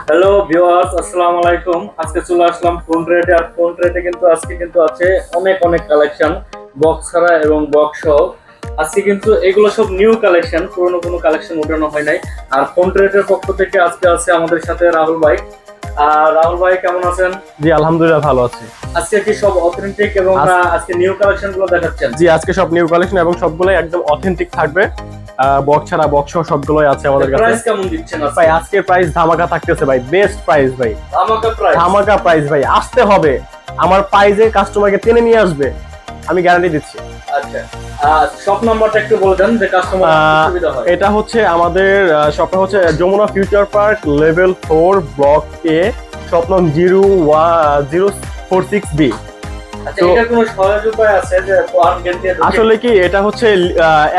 Hello viewers, আসসালামু আলাইকুম। আজকে চলে আসলাম ফোন ট্রেডে। আর ফোন ট্রেডে কিন্তু আজকে কিন্তু আছে অনেক অনেক কালেকশন, বক্স ছাড়া এবং বক্স সহ। আজকে কিন্তু এগুলো সব নিউ কালেকশন, পুরনো কোনো কালেকশন ওঠানো হয় নাই। আর ফোন ট্রেডের পক্ষ থেকে আজকে আছে আমাদের সাথে রাহুল ভাই। আর রাহুল ভাই কেমন আছেন? জি আলহামদুলিল্লাহ ভালো আছি। আজকে কি সব অথেন্টিক এবং আজকে নিউ কালেকশন গুলো দেখাচ্ছেন? জি আজকে সব নিউ কালেকশন এবং সবগুলোই একদম অথেন্টিক থাকবে। বক্স ছাড়া বক্স সহ সবগুলোই আছে আমাদের কাছে। প্রাইস কেমন দিচ্ছেন আজকে? ভাই আজকের প্রাইস ধামাকা থাকতেছে ভাই, বেস্ট প্রাইস ভাই, ধামাকা প্রাইস। ধামাকা প্রাইস ভাই। আসতে হবে, আমার প্রাইজে কাস্টমারকে টেনে নিয়ে আসবে, আমি গ্যারান্টি দিচ্ছি। আচ্ছা, শপ নাম্বারটা একটু বলে দেন যে কাস্টমার সুবিধা হয়। এটা হচ্ছে আমাদের শপটা হচ্ছে Jamuna future park level 4 block A, shop নং 01046B। আচ্ছা, এটা কোনো সহজ উপায় আছে যে ওয়ান গেট দিয়ে আসলে কি এটা হচ্ছে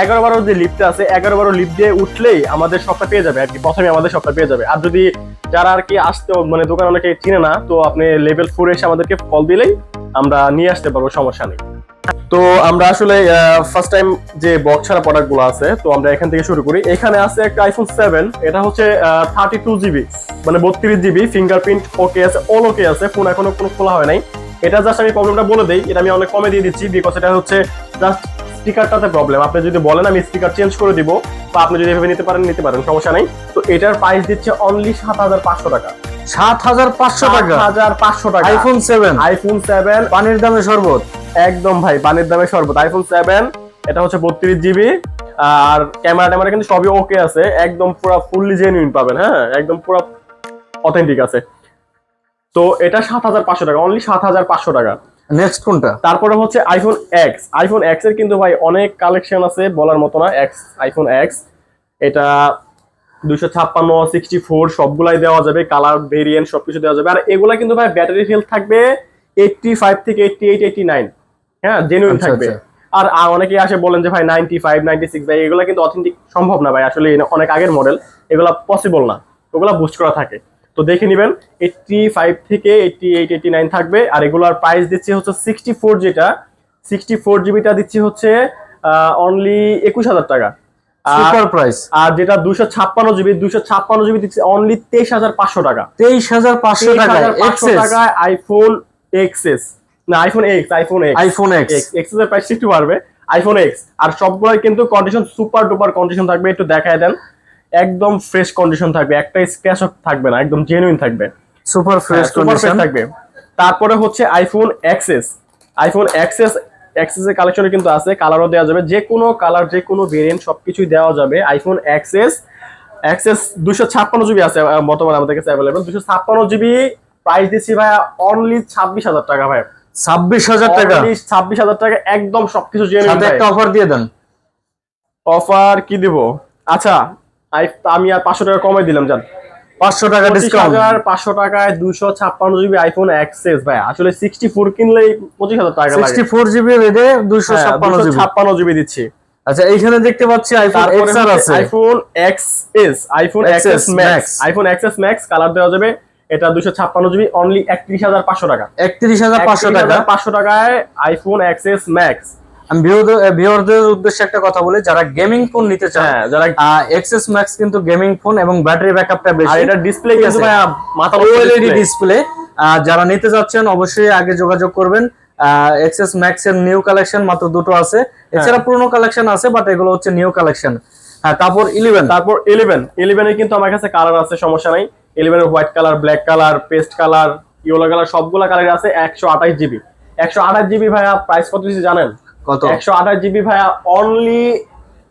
11-12 যে লিফট আছে, 11-12 লিফট দিয়ে উঠলেই আমাদের শপটা পেয়ে যাবে আর কি, প্রথমে আমাদের শপটা পেয়ে যাবে। আর যদি যারা আর কি আসতে মানে দোকান অনেকে চিনে না, তো আপনি লেভেল 4 এসে আমাদেরকে কল দিলেই আমরা নিয়ে আসতে পারবো, সমস্যা নেই। তো আমরা আসলে ফার্স্ট টাইম যে বক্স ছাড়া প্রোডাক্ট গুলো আছে, তো আমরা এখান থেকে শুরু করি। এখানে আছে একটা আইফোন 7, এটা হচ্ছে 32GB, মানে 32GB, ফিঙ্গারপ্রিন্ট ওকে আছে, অল ওকে আছে, ফোন এখনো কোনো খোলা হয় নাই। এটা জাস্ট আমি প্রবলেমটা বলে দেই, এটা আমি অনেক কমে দিয়ে দিচ্ছি, বিকজ এটা হচ্ছে জাস্ট স্টিকারটাতে প্রবলেম। আপনি যদি বলেন আমি স্টিকার চেঞ্জ করে দিব, বা আপনি যদি এভাবে নিতে পারেন, সমস্যা নেই। তো এটার প্রাইস দিচ্ছে অনলি 7500 টাকা। 7500 টাকা 7500 টাকা আইফোন 7। আইফোন 7 পানির দামে শরবত। একদম ভাই, পানির দামে শরবত। আইফোন 7, এটা হচ্ছে 32GB, আর ক্যামেরা ট্যামেরা কিন্তু সবই ওকে আছে, একদম পুরো ফুললি জেনুইন পাবেন। হ্যাঁ, একদম পুরো অথেন্টিক আছে। তো এটা 7500 টাকা, অনলি 7500 টাকা। নেক্সট কোনটা? তারপরে হচ্ছে আইফোন এক্স। আইফোন এক্স এর কিন্তু ভাই অনেক কালেকশন আছে, বলার মতো না। এক্স, আইফোন এক্স, এটা 256, 64 সবগুলাই দেওয়া যাবে, কালার ভেরিয়েন্ট সবকিছু দেওয়া যাবে। আর এগুলা কিন্তু ভাই ব্যাটারি হেলথ থাকবে 85 থেকে 88, 89। হ্যাঁ, জেনুইন আচ্ছা, থাকবে। আচ্ছা। আর অনেকে আসে বলেন যে ভাই 95, 96, ভাই এগুলা কিন্তু অথেন্টিক সম্ভব না ভাই, আসলে অনেক আগের মডেল, এগুলা পসিবল না, ওগুলা বুস্ট করা থাকে। তো দেখে নিবেন, 85 থেকে 88, 89 থাকবে। আর এগুলার প্রাইস দিচ্ছি হচ্ছে 64, যেটা 64GBটা দিচ্ছি হচ্ছে অনলি 21000 টাকা। Super price. আর যেটা 256GB দিচ্ছে অনলি 23500 টাকা। 23500 টাকা 500 টাকায় আইফোন এক্সএস, না iPhone x, iPhone x. XS এর প্রাইস একটু বাড়বে, আইফোন এক্স। আর সবগুলাই কিন্তু কন্ডিশন সুপার ডুপার কন্ডিশন থাকবে, একটু দেখায় দেন। একদম ফ্রেশ কন্ডিশন থাকবে, একটা স্ক্র্যাচ থাকবে না, একদম জেনুইন থাকবে, সুপার ফ্রেশ কন্ডিশন থাকবে। তারপরে হচ্ছে আইফোন এক্সএস। আইফোন এক্সএস এর কালেকশনে কিন্তু আছে, কালারও দেওয়া যাবে, যে কোনো কালার, যে কোনো ভেরিয়েন্ট সবকিছুই দেওয়া যাবে। আইফোন এক্সএস 256GB আছে বর্তমানে আমাদের কাছে অ্যাভেলেবল। 256GB প্রাইস দিচ্ছি ভাই অনলি 26000 টাকা ভাই। 26000 টাকা 26000 টাকা, একদম সবকিছু জেনুইন। সাথে একটা অফার দিয়ে দেন। অফার কি দিব? আচ্ছা, আমি আর 500 টাকা কমাই দিলাম, জান 500 টাকা ডিসকাউন্ট। 500 টাকায় 256GB আইফোন এক্সএস ভাই, আসলে 64 কিনলেই 25000 টাকা লাগে। 64GB রেডে 256GB। 256GB দিচ্ছি। আচ্ছা, এইখানে দেখতে পাচ্ছি আইফোন এক্স আর আছে। IPhone XS, iPhone XS max, iPhone XS max colour দেওয়া যাবে। এটা 256GB অনলি 31500 টাকা। 31500 টাকা 500 টাকায় আইফোন এক্সএস ম্যাক্স। আমি ভিউয়ারদের উদ্দেশ্যে একটা কথা বলি, যারা গেমিং ফোন নিতে চান, হ্যাঁ, যারা এক্সএস ম্যাক্স কিন্তু গেমিং ফোন এবং ব্যাটারি ব্যাকআপটা আর বেশি। এটা ডিসপ্লে কিন্তু ভাই মাথা ওএলইডি ডিসপ্লে। যারা নিতে যাচ্ছেন অবশ্যই আগে যোগাযোগ করবেন। এক্সএস ম্যাক্স এর নিউ কালেকশন মাত্র দুটো আছে, এছাড়া পুরনো কালেকশন আছে, বাট এগুলো হচ্ছে নিউ কালেকশন। হ্যাঁ, তারপর 11 এর কিন্তু আমার কাছে কালার আছে, সমস্যা নাই। 11 এর white colour, black colour, paste colour, yellow colour, সবগুলা কালার আছে। 128GB, 128GB ভাইয়া প্রাইস কত দিচ্ছি জানেন? কত? 128GB ভাইয়া অনলি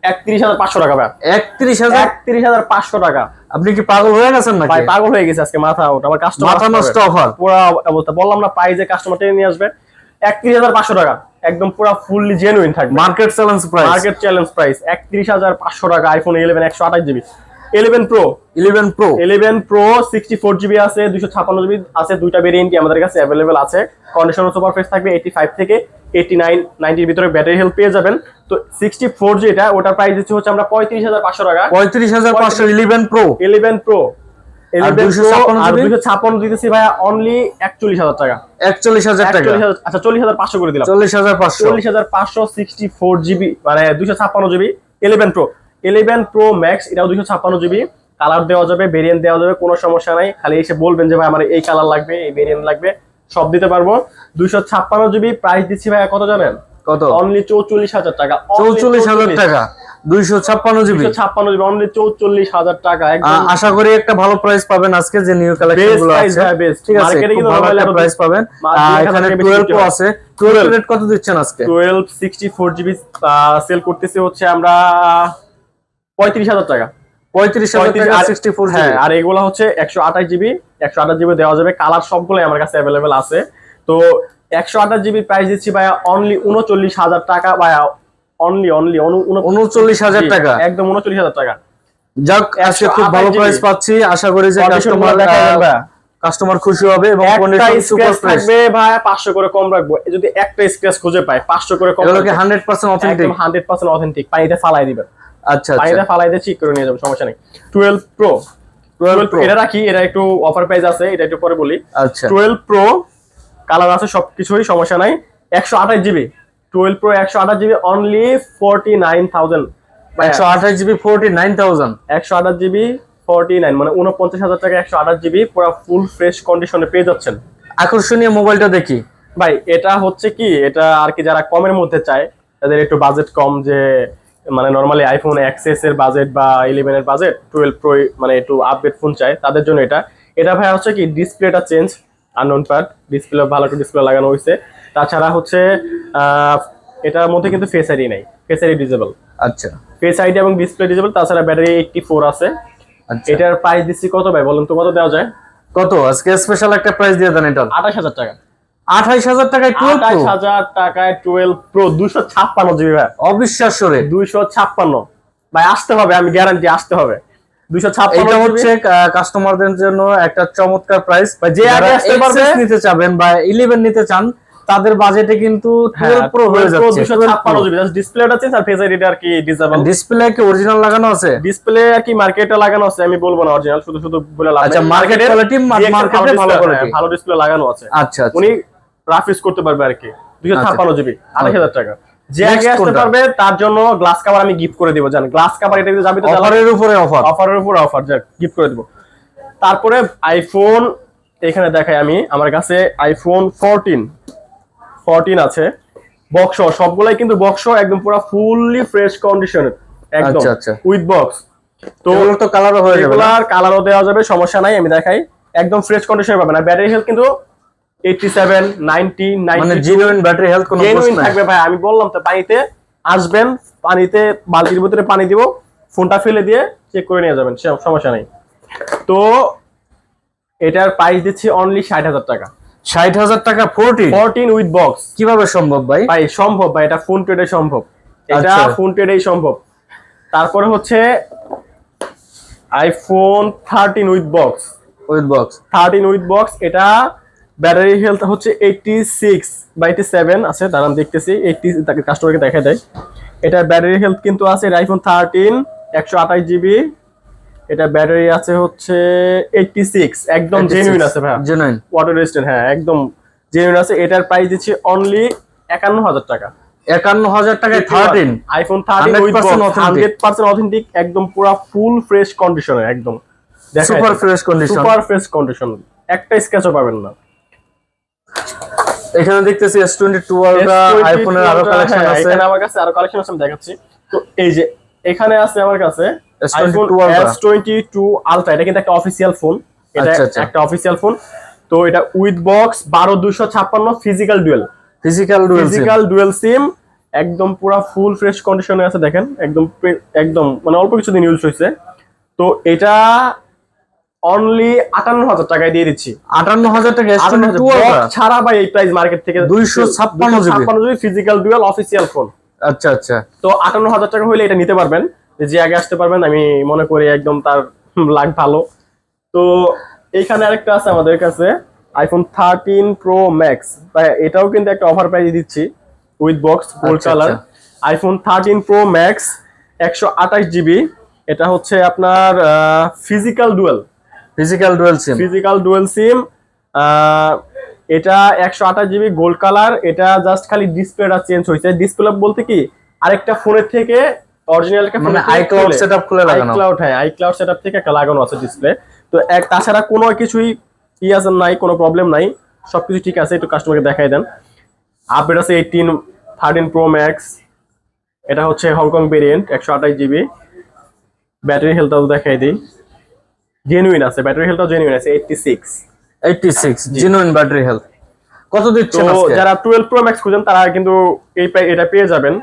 31500 টাকা ভাই। 31500 টাকা। আপনি কি পাগল হয়ে গেছেন নাকি? ভাই পাগল হয়ে গেছে আজকে, মাথা ওটা আমার কাস্টমার, মাথা নষ্ট অফার পুরো অবস্থা। বললাম না, প্রাইজে কাস্টমার টেনে নিয়ে আসবে। 31500 টাকা, একদম পুরো ফুললি জেনুইন থাকবে। মার্কেট চ্যালেঞ্জ প্রাইস 31500 টাকা iPhone 11 128GB। 11 pro 11 pro 64GB আছে, 256GB আছে, দুইটা ভেরিয়েন্টই আমাদের কাছে অ্যাভেলেবেল আছে। কন্ডিশন সুপার ফ্রেশ থাকবে, 85 থেকে 89, 90 এর ভিতরে ব্যাটারি হেলথ পেয়ে যাবেন। তো 64 যেটা, ওটার প্রাইস দিচ্ছি হচ্ছে আমরা 35500 টাকা। 35500 11 প্রো 11 প্রো আর 256 দিতেছি ভাইয়া অনলি 41000 টাকা। 41000 টাকা। আচ্ছা, 40500 করে দিলাম। 40500 64GB মানে 256GB 11 প্রো ম্যাক্স, এটাও 256GB। কালার দেওয়া যাবে, ভেরিয়েন্ট দেওয়া যাবে, কোনো সমস্যা নাই। খালি এসে বলবেন যে ভাই আমার এই কালার লাগবে, এই ভেরিয়েন্ট লাগবে, সব দিতে পারবো। 256 জিবি প্রাইস দিচ্ছি ভাই কত জানেন? কত? অনলি 44,000 টাকা। 44,000 টাকা 256 জিবি। 256 জিবি অনলি 44,000 টাকা। আশা করি একটা ভালো প্রাইস পাবেন আজকে যে নিউ কালেকশন গুলো আছে। ঠিক আছে, মার্কেটে কিন্তু ভালো একটা প্রাইস পাবেন। এখানে 12 প্রো আছে। 12 রেট কত দিচ্ছেন আজকে? 12 64 জিবি সেল করতেছি হচ্ছে আমরা 35,000 টাকা। 35,000 টাকা 64 জিবি। হ্যাঁ, আর এগুলা হচ্ছে 128 জিবি। 128 জিবি দেওয়া যাবে, কালার সবগুলাই আমার কাছে अवेलेबल আছে। তো 128 জিবি প্রাইস দিচ্ছি ভাইয়া অনলি 39,000 টাকা ভাইয়া। অনলি 39,000 টাকা, একদম 39,000 টাকা। যাক আজকে খুব ভালো প্রাইস পাচ্ছি। আশা করি যে কাস্টমার খুশি হবে এবং কন্ডিশন সুপার ফ্রেশ থাকবে ভাই। 500 করে কম রাখবো, যদি একটা স্ক্র্যাচ খুঁজে পাই 500 করে কম। এগুলো কি 100% অথেন্টিক? 100% অথেন্টিক। পানিতে ফালাই দিবেন। আচ্ছা পানিতে ফালাই দিয়ে চেক করে নিয়ে যাবেন, সমস্যা নেই। 12 প্রো এটা রাখি, এটা একটু অফার প্রাইস আছে, এটা একটু পরে বলি। আচ্ছা, 12 প্রো কালার আছে সবকিছুই, সমস্যা নাই। 128 GB 12 pro 128 GB only 49,000। 128 GB 49,000। 128 GB 49 মানে 49,000 টাকা 128 জিবি পুরো ফুল ফ্রেশ কন্ডিশনে পেয়ে যাচ্ছেন। আকর্ষণীয় মোবাইলটা দেখি ভাই। এটা হচ্ছে কি, এটা আর কি যারা কমের মধ্যে চায়, তাদের একটু বাজেট কম, যে মানে নরমালি আইফোন এক্সএস এর বাজেট বা 11 এর বাজেট 12 প্রো মানে একটু আপডেট ফোন চায়, তাদের জন্য এটা ভাই হচ্ছে কি ডিসপ্লেটা চেঞ্জ, আননোন পার্ট, ডিসপ্লে ভালো একটা ডিসপ্লে লাগানো হয়েছে। তাছাড়া হচ্ছে এটার মধ্যে কিন্তু ফেস আইডি নাই, ফেস আইডি ডিসেবল। আচ্ছা, ফেস আইডি এবং ডিসপ্লে ডিসেবল। তাছাড়া ব্যাটারি 84 আছে। আচ্ছা, এটার প্রাইস দিচ্ছি কত ভাই বলুন তো, কত দেওয়া যায়? কত আজকে স্পেশাল একটা প্রাইস দিয়ে দেন এটা? 28,000 টাকা। 28,000 টাকায় 12 প্রো? 28,000 টাকায় 12 প্রো 256 জিবি ভাই। অবিশ্বাস্য রে। 256 ভাই, আসতে হবে, আমি গ্যারান্টি আসতে হবে। 256 এটা হচ্ছে কাস্টমারদের জন্য একটা চমৎকার প্রাইস। যে আগে আসতে পারবে নিতে চাবেন বা 11 নিতে চান, তাদের বাজেটে কিন্তু 12 প্রো হয়ে যাচ্ছে। 256 জিবি জাস্ট ডিসপ্লেটা চেঞ্জ আর ফেস আইডিটা আর কি ডিসেবল। ডিসপ্লে কি অরিজিনাল লাগানো আছে? ডিসপ্লে আর কি মার্কেটে লাগানো আছে, আমি বলবো না অরিজিনাল, শুধু শুধু বলে লাভ নেই। আচ্ছা, মার্কেট কোয়ালিটি, মার্কেটে ভালো কোয়ালিটি, ভালো ডিসপ্লে লাগানো আছে। আচ্ছা, উনি রাফ ইউজ করতে পারবে আর কি। 256 জিবি 28,000 টাকা। যে আগে আসতে পারবে তার জন্য গ্লাস কভার আমি গিফট করে দিব। জানেন গ্লাস কভার এটা দিতে যাবে তো অফারের উপরে অফার, অফারের উপর অফার, যা গিফট করে দিব। তারপরে আইফোন এখানে দেখাই আমি, আমার কাছে আইফোন 14 আছে বক্স সবগুলাই, কিন্তু বক্স একদম পুরো ফুললি ফ্রেশ কন্ডিশনের একদম। আচ্ছা, উইথ বক্স। তো এগুলো তো কালারও হয়ে যাবে, এগুলার কালারও দেওয়া যাবে, সমস্যা নাই, আমি দেখাই। একদম ফ্রেশ কন্ডিশনে পাবেন। আর ব্যাটারি হেলথ কিন্তু 87 90 মানে জেনুইন ব্যাটারি হেলথ, কোনো প্রশ্ন জেনুইন নাই থাকবে ভাই। আমি বললাম তো, পানিতে আসবেন, পানিতে বালতির ভিতরে পানি দিব, ফোনটা ফেলে দিয়ে চেক করে নিয়ে যাবেন, সমস্যা নেই। তো এটার প্রাইস দিচ্ছি অনলি 60,000 টাকা। 60,000 টাকা 14 উইথ বক্স। কিভাবে সম্ভব ভাই? ভাই সম্ভব ভাই, এটা ফোন ট্রেডে সম্ভব, এটা আচ্ছা। ফোন ট্রেডেই সম্ভব। তারপরে হচ্ছে iPhone 13 with box. 13 with box, এটা ব্যাটারি হেলথ হচ্ছে 86 বা 87 আছে, দাঁড়ান দেখতেছি। 80 তাকে কাস্টমারকে দেখা দেয়। এটা ব্যাটারি হেলথ কিন্তু আছে, এটা আইফোন 13 128 জিবি। এটা ব্যাটারি আছে হচ্ছে 86, একদম জেনুইন আছে ভাই, জেনুইন ওয়াটার রেজিস্ট্যান্ট। হ্যাঁ, একদম জেনুইন আছে। এটার প্রাইস দিচ্ছি অনলি 51,000 টাকা। 51,000 টাকায় 13 আইফোন 13 উইথ বক্স 100% অথেন্টিক, একদম পুরো ফুল ফ্রেশ কন্ডিশনে, একদম super fresh condition, super fresh condition, একটা স্ক্র্যাচও পাবেন না। এখানে দেখতেছি S22 আলট্রা আইফোনের আরো কালেকশন আছে। এখানে আমার কাছে আরো কালেকশন আছে, আমি দেখাচ্ছি। তো এই যে এখানে আছে আমার কাছে আইফোন S22 আলট্রা, এটা কিন্তু একটা অফিশিয়াল ফোন, এটা একটা অফিশিয়াল ফোন। তো এটা with box 12256 physical dual SIM, একদম পুরো ফুল ফ্রেশ কন্ডিশনে আছে। দেখেন একদম মানে অল্প কিছুদিন ইউজ হয়েছে। তো এটা অনলি 58,000 টাকায় দিয়ে দিচ্ছি। 58,000 টাকা S22 আলট্রা ছাড়া ভাই এই প্রাইস মার্কেট থেকে 256 GB physical dual official phone. আচ্ছা, তো 58,000 টাকা হলে এটা নিতে পারবেন, যে আগে আসতে পারবেন, আমি মনে করি একদম তার লাগ ভালো। তো এইখানে আরেকটা আছে আমাদের কাছে আইফোন 13 প্রো ম্যাক্স, ভাই এটাও কিন্তু একটা অফার প্রাইস দিচ্ছি with box gold colour. IPhone 13 pro max 128 GB, এটা হচ্ছে আপনার ফিজিক্যাল ডুয়াল সিম। এটা 128 জিবি গোল্ড কালার। এটা জাস্ট খালি ডিসপ্লেটা চেঞ্জ হয়েছে। ডিসপ্লে বলতে কি, আরেকটা ফোনের থেকে অরিজিনাল মানে iCloud সেটআপ খুলে লাগানো। iCloud, হ্যাঁ iCloud সেটআপ থেকে একটা লাগানো আছে ডিসপ্লে। তো তাছাড়া কোনো কিছুই আছে নাই, কোনো প্রবলেম নাই, সবকিছু ঠিক আছে। একটু কাস্টমারকে দেখাই দেন। আপডেট আছে 13 Pro Max, এটা হচ্ছে হংকং ভেরিয়েন্ট 128 GB। ব্যাটারি হেলথটাও দেখাই দিই, জেনুইন আছে, ব্যাটারি হেলথটাও জেনুইন আছে 86 জেনুইন ব্যাটারি হেলথ। কত দিচ্ছেন তো আজকে? যারা 12 Pro Max খুঁজেন তারা কিন্তু এটা পেয়ে যাবেন।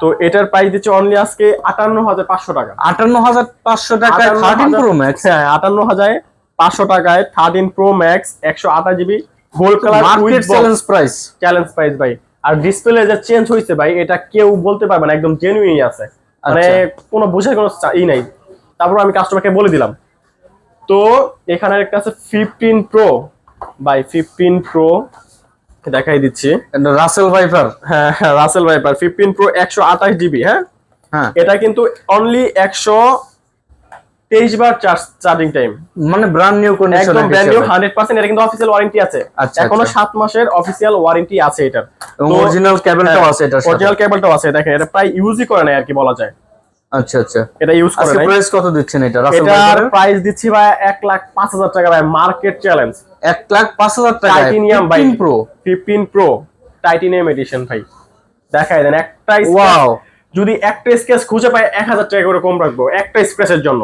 তো এটার প্রাইস দিচ্ছে অনলি আজকে 58,500 টাকা। 58,500 টাকায় 13 Pro Max? হ্যাঁ 58,500 টাকায় 13 Pro Max 128 GB gold colour market challenge price ভাই। আর ডিসপ্লে যে চেঞ্জ হয়েছে ভাই, এটা কেউ বলতে পারবে না, একদম জেনুইনই আছে, মানে কোনো বোঝার কোনো নাই। তারপর আমি কাস্টমারকে বলে দিলাম। তো এখানে একটা আছে 15 Pro ভাই, 15 Pro দেখাই দিচ্ছি। রাসেল ভাইপার, হ্যাঁ রাসেল ভাইপার 15 Pro 128 GB। হ্যাঁ এটা কিন্তু অনলি 123 বার চার্জিং টাইম, মানে ব্র্যান্ড নিউ কন্ডিশন, একদম ব্র্যান্ড নিউ 100%। এটা কিন্তু অফিশিয়াল ওয়ারেন্টি আছে, এখনো 7 মাসের অফিশিয়াল ওয়ারেন্টি আছে এটার। এবং অরিজিনাল কেবলটাও আছে, এটার সাথে অরিজিনাল কেবলটাও আছে। দেখেন এটা প্রায় ইউজই করে না আর কি বলা যায়। আচ্ছা এটা ইউজ করে না। প্রাইস কত দিচ্ছেন এটা? রাসেল এটার ভাইপারের প্রাইস দিচ্ছি ভাই 1,05,000 টাকা ভাই, মার্কেট চ্যালেঞ্জ। 1,05,000 টাকা টাইটেনিয়াম ভাই, 15 15 Pro Pro টাইটেনিয়াম এডিশন ভাই। দেখাই দেন একটা ওয়াও। যদি একটা স্ক্র্যাচ খুঁজে পায় 1,000 টাকা করে কম রাখবো একটা স্ক্র্যাচের জন্য।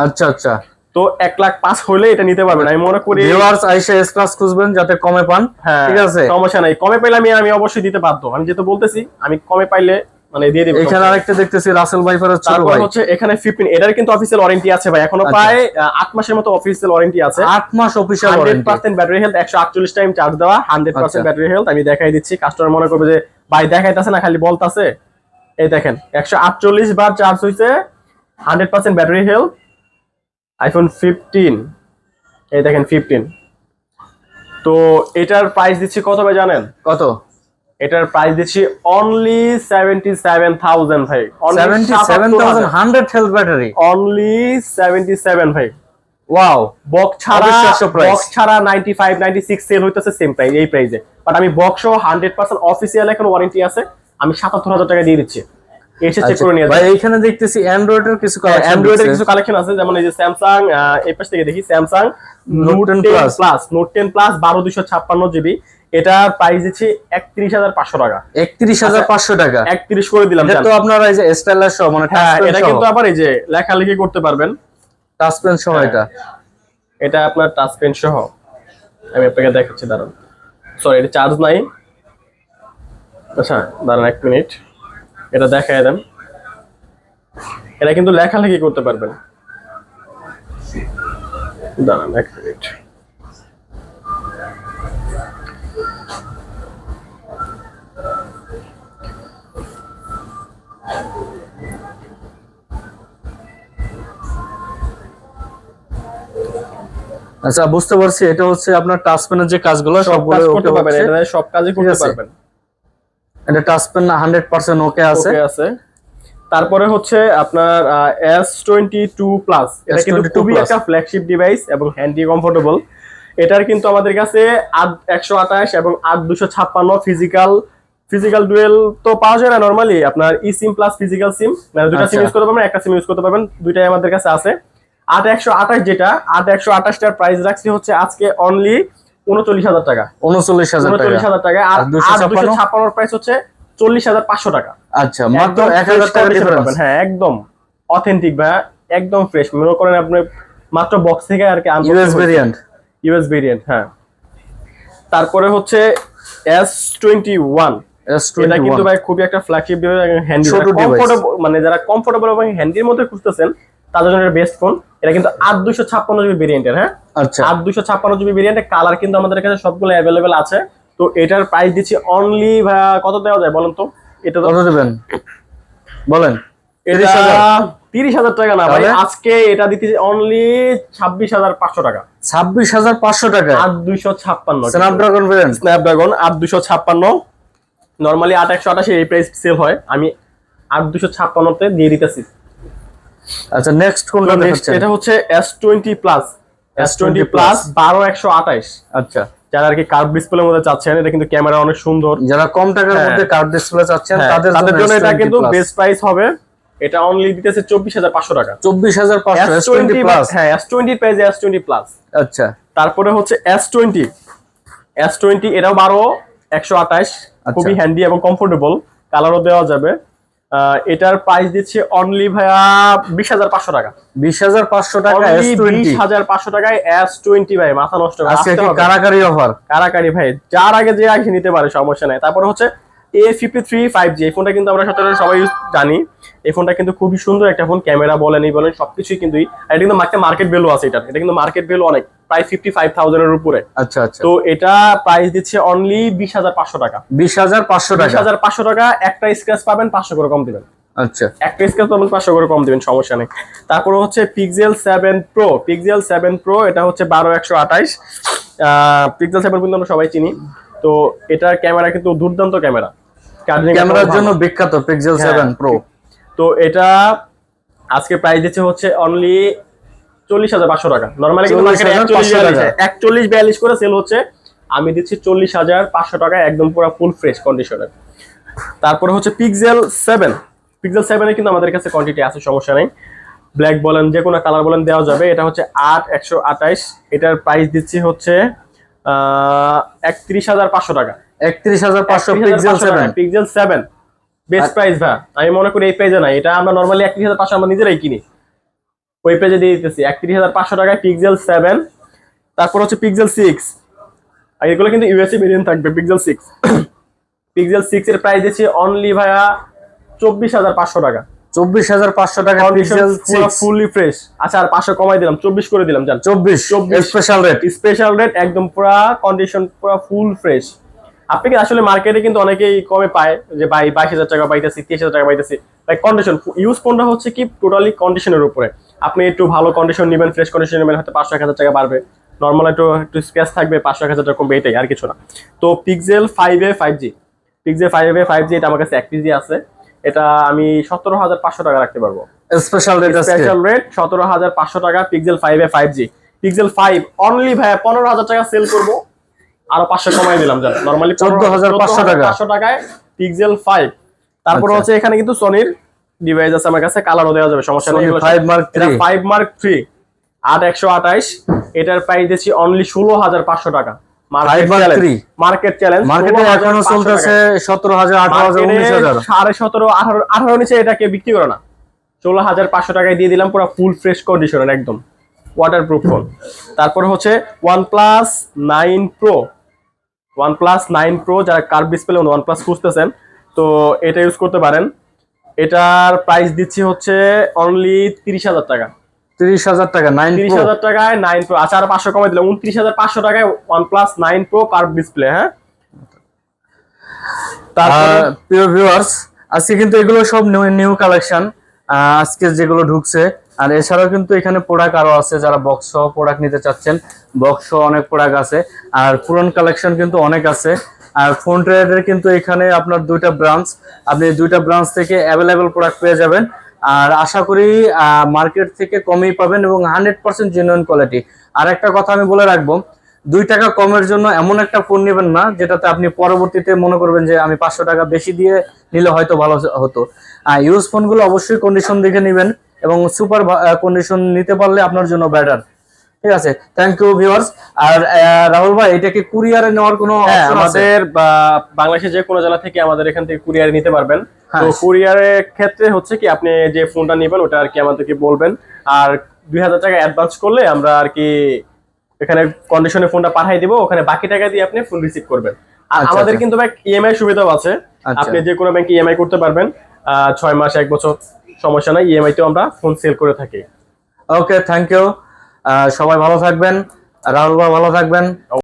আচ্ছা তো 1,05,000 হলে এটা নিতে পারবেন আমি মনে করি। ভিউয়ার্স আইসা এস ক্লাস খুঁজবেন যাতে কমে পান, ঠিক আছে? সমস্যা নাই, কমে পাইলে আমি অবশ্যই দিতে বাধ্য। আমি যেটা বলতেছি, আমি কমে পাইলে মানে দিয়ে দিব। এখানে আরেকটা দেখতেছি রাসেল ভাইপারের ছোট তারপর ভাই, হচ্ছে এখানে 15, এটার কিন্তু অফিশিয়াল ওয়ারেন্টি আছে ভাই, এখনো প্রায় 8 মাসের মতো অফিশিয়াল ওয়ারেন্টি আছে। 8 মাস official warranty, 100% battery health, 148 time charge দেওয়া, 100% ব্যাটারি হেলথ। আমি দেখাই দিচ্ছি, কাস্টমার মনে করবে যে ভাই দেখাইতাছে না খালি বলতাছে। এই দেখেন 148 বার চার্জ হইছে, 100% ব্যাটারি হেলথ, আইফোন 15। এই দেখেন 15। তো এটার প্রাইস দিচ্ছি কত ভাই জানেন? কত? এটার প্রাইস দিচ্ছি অনলি 77,000 ভাই। 77,000 100 হেলথ ব্যাটারি, অনলি 77 ভাই। ওয়াও। বক্স ছাড়া 95 96 সেল হইতেছে সেম প্রাইস, এই প্রাইসে। বাট আমি বক্স সহ 100% অফিশিয়াল এখন ওয়ারেন্টি আছে, আমি 77,000 টাকা দিয়ে দিচ্ছি। এসে চেক করে নিয়ে ভাই এইখানে দেখতেছি অ্যান্ড্রয়েডের কিছু কালেকশন, অ্যান্ড্রয়েডের কিছু কালেকশন আছে, যেমন এই যে স্যামসাং, এই পাশ থেকে দেখি স্যামসাং নোট 10 প্লাস 12/256 জিবি। এটার প্রাইস দিচ্ছি 31,500 টাকা। 31,500 টাকা, 31 করে দিলাম। এটা তো আপনারা এই যে স্টাইলার সহ, মানে এটা কিন্তু আবার এই যে লেখালেখি করতে পারবেন, টাচ পেন সহ। এটা আপনার টাচ পেন সহ। আমি আপনাকে দেখাচ্ছি, দাঁড়ান। সরি, এটা চার্জ নাই। আচ্ছা দাঁড়ান 1 মিনিট, এটা দেখায় দেন। এটা কিন্তু লেখালেখি করতে পারবেন, দাঁড়ান 1 মিনিট। আচ্ছা বুঝতে পারছি, এটা হচ্ছে আপনার টাচ পেনের যে কাজগুলো সবগুলো করতে পারবেন, এটা সব কাজই করতে পারবেন। এটা টাচ পেন 100% ওকে আছে। তারপরে হচ্ছে আপনার S22 প্লাস, এটা কিন্তু খুবই একটা ফ্ল্যাগশিপ ডিভাইস এবং হ্যান্ডি কমফোর্টেবল। এটার কিন্তু আমাদের কাছে 128 এবং 8256 ফিজিক্যাল ডুয়েল তো পাওয়া যায় না নরমালি, আপনার ই সিম প্লাস ফিজিক্যাল সিম, মানে দুটো সিম ইউজ করতে পারবেন, একটা সিম ইউজ করতে পারবেন, দুইটাই আমাদের কাছে আছে। 8128 যেটা 8128 টার প্রাইস রাখছি হচ্ছে আজকে অনলি 39,000 টাকা। 39,000 টাকা। আর 256 প্রাইস হচ্ছে 40,500 টাকা। আচ্ছা, মাত্র 1,000 টাকা ডিফারেন্স। হ্যাঁ একদম অথেন্টিক ভাই, একদম ফ্রেশ। মনে করেন আপনি মাত্র বক্স থেকে আর কি ইউএস ভেরিয়েন্ট। হ্যাঁ। তারপরে হচ্ছে S21, এটা কিন্তু ভাই খুবই একটা ফ্ল্যাগশিপ ডিভাইস, হ্যান্ডি কমফোর্টেবল, মানে যারা কমফোর্টেবল এবং হ্যান্ডির মধ্যে খুঁজতেছেন তাদের জন্য বেস্ট ফোন। এটা কিন্তু 8256 জিবি ভেরিয়েন্টের। হ্যাঁ আচ্ছা, 8256 জিবি ভেরিয়েন্টের, কালার কিন্তু আমাদের কাছে সবগুলো অ্যাভেলেবেল আছে। তো এটার প্রাইস দিচ্ছি অনলি ভাই, কত দেওয়া যায় বলেন তো? এটা কত দেবেন বলেন? এটা 30,000 টাকা না ভাই, আজকে এটা দিতে অনলি 26,500 টাকা। 26,500 টাকা 8256 স্ন্যাপড্রাগন 8256। নরমালি 8128 এই প্রাইস সেল হয়, আমি 8256 তে দিয়ে দিতেছি। আচ্ছা নেক্সট কোনটা দেখাচ্ছেন? এটা হচ্ছে S20 প্লাস 12128। আচ্ছা, যারা আর কি কার্ভ ডিসপ্লের মধ্যে চাচ্ছেন, এটা কিন্তু ক্যামেরা অনেক সুন্দর, যারা কম টাকার মধ্যে কার্ভ ডিসপ্লে চাচ্ছেন তাদের জন্য এটা কিন্তু বেস্ট প্রাইস হবে। এটা অনলি দিতেছে 24,500 টাকা। 24,500 S20 S20 প্লাস। হ্যাঁ S20 প্রাইসে S20 প্লাস। আচ্ছা, তারপরে হচ্ছে S20 এটাও 12/128, খুবই হ্যান্ডি এবং কমফোর্টেবল, কালারও দেওয়া যাবে। এটার প্রাইস দিচ্ছে অনলি ভাইয়া 20,500 টাকা। 20,500 টাকা S20, 20,500 টাকায় S20 ভাই, মাথা নষ্ট করে আজকে আসতে কি হবে। কারাকারি অফার? কারাকারি ভাই, যার আগে যে আগে নিতে পারে, সমস্যা নাই। তারপরে হচ্ছে A53 5G, এই ফোনটা কিন্তু আমরা সচরাচর সবাই জানি। এই ফোনটা কিন্তু খুবই সুন্দর একটা ফোন, ক্যামেরা বলেন এই বলেন সবকিছুই কিন্তু, আর এটা কিন্তু মার্কেট ভ্যালু আছে এটা কিন্তু মার্কেট ভ্যালু অনেক, প্রায় 55,000 এর উপরে। আচ্ছা আচ্ছা, তো এটা প্রাইস দিচ্ছে অনলি 20,500 টাকা। 20,500 টাকা। 20,500 টাকা, একটা স্ক্র্যাচ পাবেন 500 করে কম দিবেন। আচ্ছা, একটা স্ক্র্যাচ পাবেন 500 করে কম দিবেন, সমস্যা নেই। তারপরে হচ্ছে Pixel 7 Pro, Pixel 7 Pro এটা হচ্ছে 12/128। Pixel 7 কিন্তু আমরা সবাই চিনি। তো এটার ক্যামেরা কিন্তু দুর্দান্ত ক্যামেরা, ক্যামেরার জন্য বিখ্যাত Pixel 7 Pro। তো এটা আজকে প্রাইস দিচ্ছে হচ্ছে অনলি 40,500 টাকা। নরমালি কিন্তু মার্কেটে 41-42 করে সেল হচ্ছে, আমি দিচ্ছি 40,500 টাকা, একদম পুরো ফুল ফ্রেশ কন্ডিশনের। তারপরে হচ্ছে Pixel 7 এর কিন্তু আমাদের কাছে কোয়ান্টিটি আছে, সমস্যা নেই। ব্ল্যাক বলেন, যে কোনো কালার বলেন দেওয়া যাবে। এটা হচ্ছে 8/128, এটার প্রাইস দিচ্ছি হচ্ছে 31,500 টাকা। 31,500 Pixel 7 বেস্ট প্রাইস ভাই, আমি মনে করি এই প্রাইসে নাই, এটা আমরা নরমালি 31,500 আমরা নিজেরাই কিনি, ওই প্রাইসে দিয়ে দিতেছি 31,500 টাকায় Pixel 7। তারপর হচ্ছে Pixel 6, আর এগুলো কিন্তু ইউএসএ ভেরিয়েন্ট থাকবে। Pixel 6 এর প্রাইস দিচ্ছি অনলি ভাইয়া 24,500 টাকা। 24,500 টাকা Pixel 6 ফুললি ফ্রেশ। আচ্ছা, আর 500 কমাই দিলাম, 24 করে দিলাম, জান 24 স্পেশাল রেট, একদম পুরা কন্ডিশন, পুরা ফুল ফ্রেশ। আপনি কি আসলে মার্কেটে কিন্তু অনেকেই কমে পায়, যে ভাই 22,000 টাকা পাইতেছি, 23,000 টাকা পাইতেছি। ভাই কন্ডিশন ইউজ ফোনটা হচ্ছে কি টোটালি কন্ডিশনের উপরে, আপনি একটু ভালো কন্ডিশন নেবেন, ফ্রেশ কন্ডিশন নেবেন, হয়তো 500-1,000 টাকা বাড়বে। নর্মাল একটু স্ক্র্যাচ থাকবে, 500-1,000 টাকা কমবে, এটাই আর কিছু না। তো Pixel 5a 5G, এটা আমার কাছে 1 পিজি আছে, এটা আমি 17,500 টাকা রাখতে পারবো। স্পেশাল রেট 17,500 টাকা Pixel 5a 5G। Pixel 5 only ভাই 15,000 টাকা সেল করবো, আরো 500 কমাই দিলাম, জান নরমালি 14,500 টাকায় Pixel 5। তারপর হচ্ছে এখানে কিন্তু সনির ডিভাইস আছে আমার কাছে, কালারও দেওয়া যাবে, সমস্যা নেই। 5 Mark 3 8/128, এটার প্রাইস দিচ্ছি অনলি 16,500 টাকা। মার্কেট চ্যালেঞ্জ, মার্কেটে এখনো চলতেছে 17,000, 18,000, 19,000, 17,500, 18 নিচে এটাকে বিক্রি করে না। 16,500 টাকায় দিয়ে দিলাম, পুরো ফুল ফ্রেশ কন্ডিশনের, একদম ওয়াটারপ্রুফ ফোন। তারপরে হচ্ছে OnePlus 9 Pro, যারা কার্ভ ডিসপ্লে OnePlus খুঁজতেছেন তো এটা ইউজ করতে পারেন। এটার প্রাইস দিচ্ছি হচ্ছে অনলি 30,000 টাকা। 30,000 টাকা 9 Pro, 30,000 টাকায় 9 Pro। আচ্ছা, আর 500 কমাই দিলাম, 29,500 টাকায় OnePlus 9 Pro কার্ভ ডিসপ্লে। হ্যাঁ, তারপর প্রিয় ভিউয়ার্স, আজকে কিন্তু এগুলো সব নিউ কালেকশন আজকে যেগুলো ঢুকছে। আর এছাড়াও কিন্তু এখানে প্রোডাক্ট আরো আছে, যারা বক্স সহ প্রোডাক্ট নিতে চাচ্ছেন, বক্স সহ অনেক প্রোডাক্ট আছে। আর পুরান কালেকশন কিন্তু অনেক আছে। আর ফোন ট্রেডের কিন্তু এখানে আপনার 2টা ব্রাঞ্চ, আপনি 2টা ব্রাঞ্চ থেকে অ্যাভেলেবেল প্রোডাক্ট পেয়ে যাবেন। আর আশা করি মার্কেট থেকে কমই পাবেন এবং 100% জেনুইন কোয়ালিটি। আর একটা কথা আমি বলে রাখবো, 2 টাকা কমের জন্য এমন একটা ফোন নেবেন না যেটাতে আপনি পরবর্তীতে মনে করবেন যে আমি 500 টাকা বেশি দিয়ে নিলে হয়তো ভালো হতো। ইউজ ফোনগুলো অবশ্যই কন্ডিশন দেখে নেবেন, এবং সুপার কন্ডিশন নিতে পারলে আপনার জন্য বেটার। ঠিক আছে, থ্যাংক ইউ ভিউয়ার্স। আর রাহুল ভাই, এটা কি কুরিয়ারে নেওয়ার কোনো অপশন আছে? আমাদের বাংলাদেশের যে কোনো জেলা থেকে আমাদের এখান থেকে কুরিয়ারে নিতে পারবেন। তো কুরিয়ারের ক্ষেত্রে হচ্ছে কি, আপনি যে ফোনটা নেবেন ওটা আর কি আমাদেরকে বলবেন, আর 2,000 টাকা অ্যাডভান্স করলে আমরা আর কি এখানে কন্ডিশনে ফোনটা পাঠিয়ে দিব, ওখানে বাকি টাকা দিয়ে আপনি ফোন রিসিভ করবেন। আর আমাদের কিন্তু ভাই ইএমআই সুবিধাও আছে, আপনি যে কোনো ব্যাংকে ইএমআই করতে পারবেন, 6 মাস 1 বছর, সমস্যা নাই, ইএমআই তেও আমরা ফোন সেল করে থাকি। ওকে, থ্যাংক ইউ। সবাই ভালো থাকবেন, রাহুল ভাই ভালো থাকবেন।